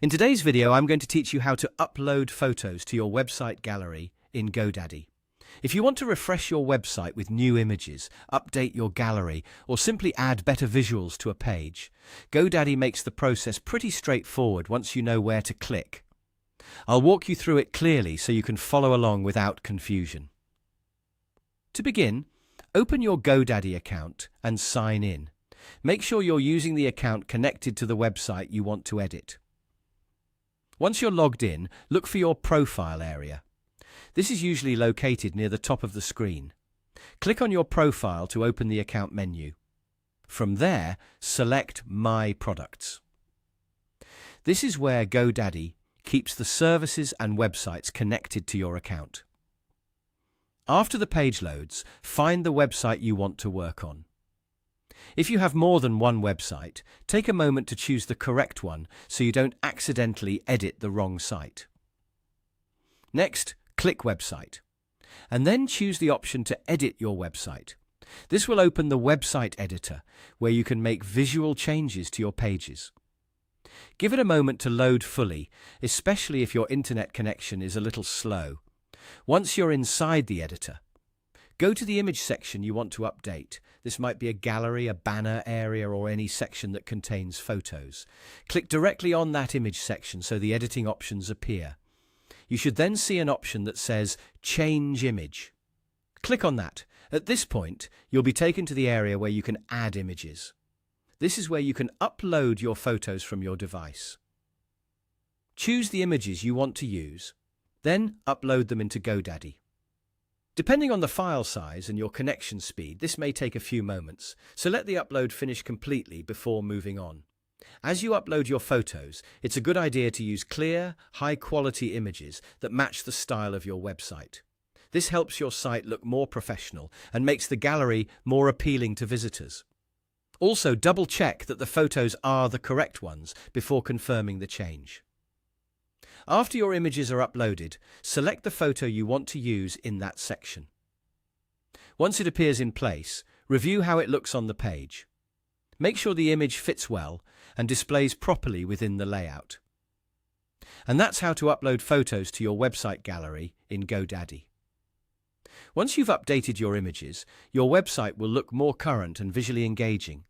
In today's video, I'm going to teach you how to upload photos to your website gallery in GoDaddy. If you want to refresh your website with new images, update your gallery, or simply add better visuals to a page, GoDaddy makes the process pretty straightforward once you know where to click. I'll walk you through it clearly so you can follow along without confusion. To begin, open your GoDaddy account and sign in. Make sure you're using the account connected to the website you want to edit. Once you're logged in, look for your profile area. This is usually located near the top of the screen. Click on your profile to open the account menu. From there, select My Products. This is where GoDaddy keeps the services and websites connected to your account. After the page loads, find the website you want to work on. If you have more than one website, take a moment to choose the correct one so you don't accidentally edit the wrong site. Next, click Website, and then choose the option to edit your website. This will open the website editor, where you can make visual changes to your pages. Give it a moment to load fully, especially if your internet connection is a little slow. Once you're inside the editor, go to the image section you want to update. This might be a gallery, a banner area, or any section that contains photos. Click directly on that image section so the editing options appear. You should then see an option that says Change Image. Click on that. At this point, you'll be taken to the area where you can add images. This is where you can upload your photos from your device. Choose the images you want to use, then upload them into GoDaddy. Depending on the file size and your connection speed, this may take a few moments, so let the upload finish completely before moving on. As you upload your photos, it's a good idea to use clear, high-quality images that match the style of your website. This helps your site look more professional and makes the gallery more appealing to visitors. Also, double-check that the photos are the correct ones before confirming the change. After your images are uploaded, select the photo you want to use in that section. Once it appears in place, review how it looks on the page. Make sure the image fits well and displays properly within the layout. And that's how to upload photos to your website gallery in GoDaddy. Once you've updated your images, your website will look more current and visually engaging.